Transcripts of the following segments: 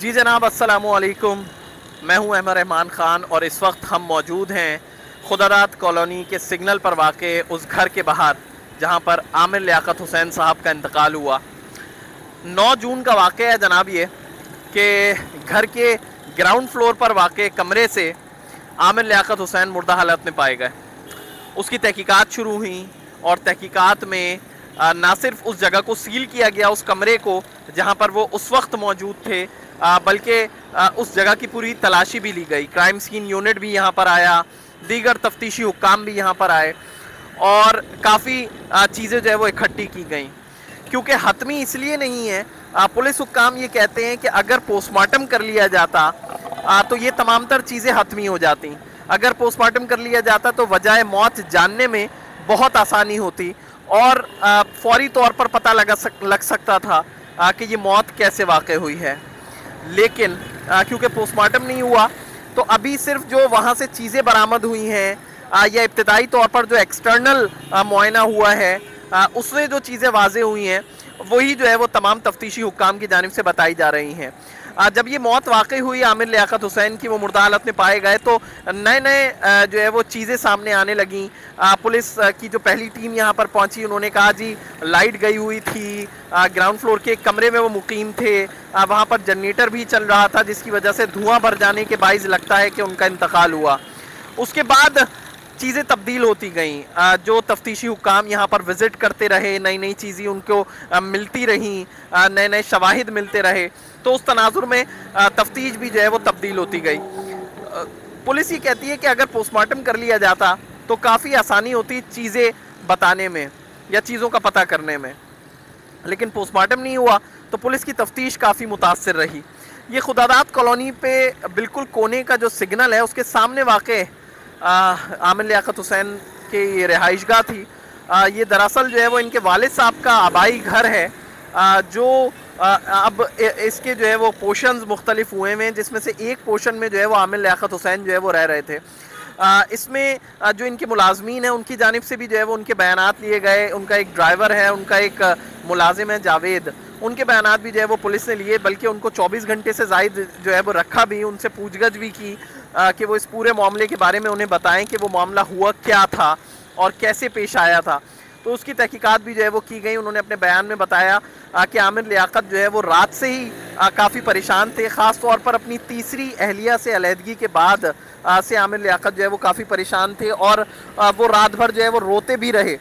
जी जनाब, अस्सलामुअलैकुम। मैं हूं अहमद रहमान ख़ान और इस वक्त हम मौजूद हैं खुदादात कॉलोनी के सिग्नल पर वाक़े उस घर के बाहर जहां पर आमिर लियाकत हुसैन साहब का इंतकाल हुआ। 9 जून का वाक़या है जनाब ये कि घर के ग्राउंड फ्लोर पर वाक़े कमरे से आमिर लियाकत हुसैन मुर्दा हालत में पाए गए। उसकी तहकीकात शुरू हुई और तहकीकात में ना सिर्फ उस जगह को सील किया गया, उस कमरे को जहां पर वो उस वक्त मौजूद थे, बल्कि उस जगह की पूरी तलाशी भी ली गई। क्राइम सीन यूनिट भी यहाँ पर आया, दीगर तफ्तीशी हुक्काम भी यहाँ पर आए और काफ़ी चीज़ें जो है वो इकट्ठी की गई। क्योंकि हतमी इसलिए नहीं है, पुलिस हुक्काम ये कहते हैं कि अगर पोस्टमार्टम कर लिया जाता तो ये तमाम तर चीज़ें हतमी हो जाती। अगर पोस्टमार्टम कर लिया जाता तो वजह मौत जानने में बहुत आसानी होती और फौरी तौर पर पता लग सकता था कि ये मौत कैसे वाक़ई हुई है। लेकिन क्योंकि पोस्टमार्टम नहीं हुआ तो अभी सिर्फ जो वहाँ से चीज़ें बरामद हुई हैं या इब्तदाई तौर पर जो एक्सटर्नल मुआयना हुआ है उससे जो चीज़ें वाज़ेह हुई हैं वही जो है वो तमाम तफ्तीशी हुक्काम की जानिब से बताई जा रही हैं। जब ये मौत वाक़ई हुई आमिर लियाकत हुसैन की, वो मुर्दा हालत में पाए गए, तो नए नए जो है वो चीज़ें सामने आने लगीं। पुलिस की जो पहली टीम यहाँ पर पहुँची उन्होंने कहा जी लाइट गई हुई थी, ग्राउंड फ्लोर के एक कमरे में वो मुकीम थे, वहाँ पर जनरेटर भी चल रहा था जिसकी वजह से धुआं भर जाने के बाइस लगता है कि उनका इंतकाल हुआ। उसके बाद चीज़ें तब्दील होती गईं, जो तफ्तीशी हुक्काम यहाँ पर विज़िट करते रहे, नई नई चीज़ें उनको मिलती रहीं, नए नए शवाहिद मिलते रहे, तो उस तनाजुर में तफ्तीश भी जो है वो तब्दील होती गई। पुलिस ये कहती है कि अगर पोस्टमार्टम कर लिया जाता तो काफ़ी आसानी होती चीज़ें बताने में या चीज़ों का पता करने में, लेकिन पोस्टमार्टम नहीं हुआ तो पुलिस की तफ्तीश काफ़ी मुतासर रही। ये खुदादात कॉलोनी पे बिल्कुल कोने का जो सिग्नल है उसके सामने वाक़े आमिर लियाकत हुसैन के ये रिहाइशगाह थी। ये दरअसल जो है वो इनके वालिद साहब का आबाई घर है, जो अब इसके जो है वो पोर्शंस मुख्तलिफ हुए हैं, जिसमें से एक पोर्शन में जो है वो आमिर लियाकत हुसैन जो है वो रह रहे थे। इसमें जो इनके मुलाजमीन हैं उनकी जानिब से भी जो है वो उनके बयानात लिए गए। उनका एक ड्राइवर है, उनका एक मुलाजिम है जावेद, उनके बयानात भी जो है वो पुलिस ने लिए, बल्कि उनको 24 घंटे से ज़ायद जो है वो रखा भी, उनसे पूछगछ भी की कि वो इस पूरे मामले के बारे में उन्हें बताएं कि वो मामला हुआ क्या था और कैसे पेश आया था। तो उसकी तहकीकात भी जो है वो की गई। उन्होंने अपने बयान में बताया कि आमिर लियाकत जो है वो रात से ही काफ़ी परेशान थे, ख़ास तौर पर अपनी तीसरी अहलिया से अलहदगी के बाद से आमिर लियाकत जो है वो काफ़ी परेशान थे और वो रात भर जो है वो रोते भी रहे।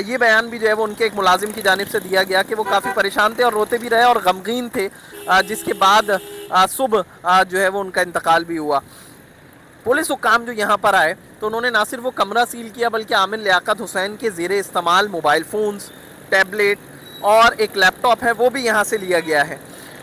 ये बयान भी जो है वो उनके एक मुलाजिम की जानिब से दिया गया कि वो काफ़ी परेशान थे और रोते भी रहे और गमगीन थे, जिसके बाद सुबह जो है वो उनका इंतकाल भी हुआ। पुलिस हुक्काम जो यहाँ पर आए तो उन्होंने ना सिर्फ वो कमरा सील किया बल्कि आमिर लियाकत हुसैन के ज़ेरे इस्तेमाल मोबाइल फ़ोन्स, टैबलेट और एक लैपटॉप है वो भी यहाँ से लिया गया है।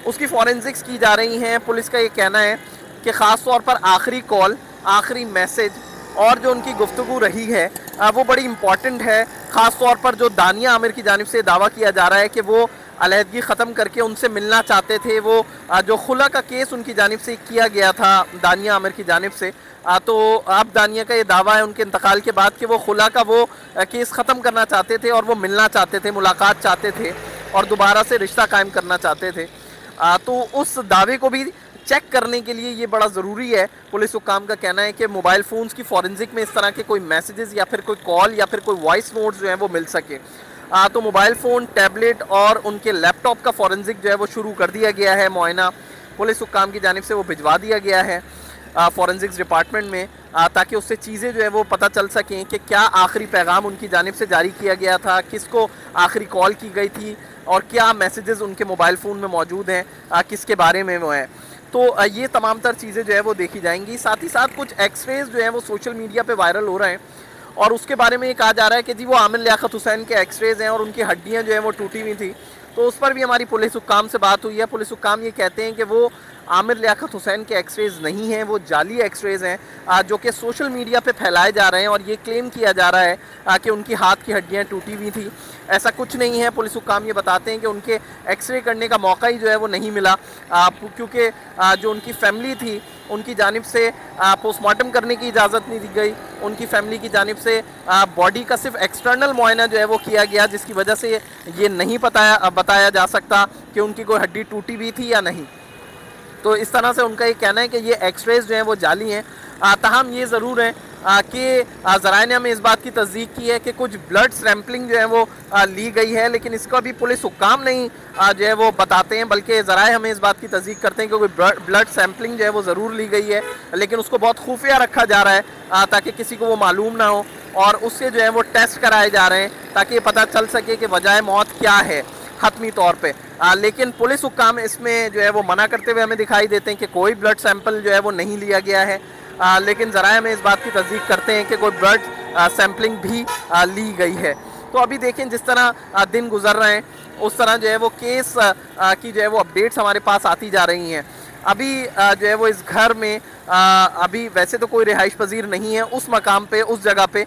उसकी फॉरेंसिक्स की जा रही हैं। पुलिस का ये कहना है कि ख़ास तौर पर आखिरी कॉल, आखिरी मैसेज और जो उनकी गुफ्तगू रही है वो बड़ी इम्पॉर्टेंट है। ख़ास तौर पर जो दानिया आमिर की जानिब से दावा किया जा रहा है कि वो अलहदगी ख़त्म करके उनसे मिलना चाहते थे। वो जो खुला का केस उनकी जानिब से किया गया था दानिया आमिर की जानिब से, तो अब दानिया का ये दावा है उनके इंतकाल के बाद कि वो खुला का वो केस ख़त्म करना चाहते थे और वो मिलना चाहते थे, मुलाकात चाहते थे और दोबारा से रिश्ता कायम करना चाहते थे। तो उस दावे को भी चेक करने के लिए ये बड़ा ज़रूरी है। पुलिस हुक्काम का कहना है कि मोबाइल फ़ोन्स की फॉरेंसिक में इस तरह के कोई मैसेजेस या फिर कोई कॉल या फिर कोई वॉइस नोट्स जो हैं वो मिल सके। तो मोबाइल फ़ोन, टैबलेट और उनके लैपटॉप का फॉरेंसिक जो है वो शुरू कर दिया गया है। मुआयना पुलिस हुक्काम की जानिब से वो भिजवा दिया गया है फॉरेंसिक्स डिपार्टमेंट में, ताकि उससे चीज़ें जो है वो पता चल सकें कि क्या आखिरी पैगाम उनकी जानिब से जारी किया गया था, किसको आखिरी कॉल की गई थी और क्या मैसेजेस उनके मोबाइल फ़ोन में मौजूद हैं, किसके बारे में वो है। तो ये तमाम तर चीज़ें जो है वो देखी जाएंगी। साथ ही साथ कुछ एक्सरेज जो हैं वो सोशल मीडिया पे वायरल हो रहे हैं और उसके बारे में ये कहा जा रहा है कि जी वो आमिर लियाकत हुसैन के एक्सरेज हैं और उनकी हड्डियाँ जो हैं वो टूटी हुई थी। तो उस पर भी हमारी पुलिस हुक्काम से बात हुई है। पुलिस हुक्काम ये कहते हैं कि वो आमिर लियाकत हुसैन के एक्सरेज नहीं हैं, वो जाली एक्सरेज हैं जो कि सोशल मीडिया पे फैलाए जा रहे हैं और ये क्लेम किया जा रहा है कि उनकी हाथ की हड्डियाँ टूटी हुई थी। ऐसा कुछ नहीं है। पुलिस हुक्काम ये बताते हैं कि उनके एक्सरे करने का मौका ही जो है वो नहीं मिला, क्योंकि जो उनकी फैमिली थी उनकी जानिब से पोस्टमार्टम करने की इजाज़त नहीं दी गई। उनकी फैमिली की जानिब से बॉडी का सिर्फ एक्सटर्नल मुआयना जो है वो किया गया, जिसकी वजह से ये नहीं बताया जा सकता कि उनकी कोई हड्डी टूटी भी थी या नहीं। तो इस तरह से उनका ये कहना है कि ये एक्सरेज जो हैं वो जाली हैं। ताहम ये ज़रूर है कि ज़राए ने हमें इस बात की तस्दीक की है कि कुछ ब्लड सैम्पलिंग जो है वो ली गई है, लेकिन इसका भी पुलिस हुक्काम नहीं जो है वो बताते हैं, बल्कि ज़राए हमें इस बात की तस्दीक करते हैं कि कोई ब्लड सैम्पलिंग जो है वो ज़रूर ली गई है, लेकिन उसको बहुत खुफिया रखा जा रहा है ताकि किसी को वो मालूम ना हो, और उससे जो है वो टेस्ट कराए जा रहे हैं ताकि पता चल सके कि वजह मौत क्या है हतमी तौर पे। लेकिन पुलिस हुक्काम इसमें जो है वो मना करते हुए हमें दिखाई देते हैं कि कोई ब्लड सैंपल जो है वो नहीं लिया गया है, लेकिन ज़राए हमें इस बात की तस्दीक करते हैं कि कोई ब्लड सैंपलिंग भी ली गई है। तो अभी देखें जिस तरह दिन गुजर रहे हैं उस तरह जो है वो केस की जो है वो अपडेट्स हमारे पास आती जा रही हैं। अभी जो है वो इस घर में अभी वैसे तो कोई रिहाइश पजीर नहीं है उस मकाम पे, उस जगह पे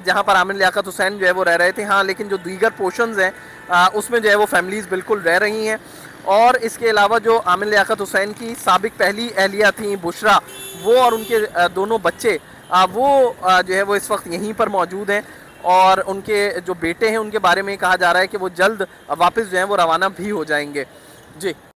जहाँ पर आमिर लियाकत हुसैन जो है वो रह रहे थे। हाँ, लेकिन जो दीगर पोर्शंस हैं उसमें जो है वो फैमिलीज़ बिल्कुल रह रही हैं। और इसके अलावा जो आमिर लियाकत हुसैन की साबिक पहली अहलिया थी बुशरा, वो और उनके दोनों बच्चे वो जो है वो इस वक्त यहीं पर मौजूद हैं, और उनके जो बेटे हैं उनके बारे में कहा जा रहा है कि वो जल्द वापस जो है वो रवाना भी हो जाएंगे। जी।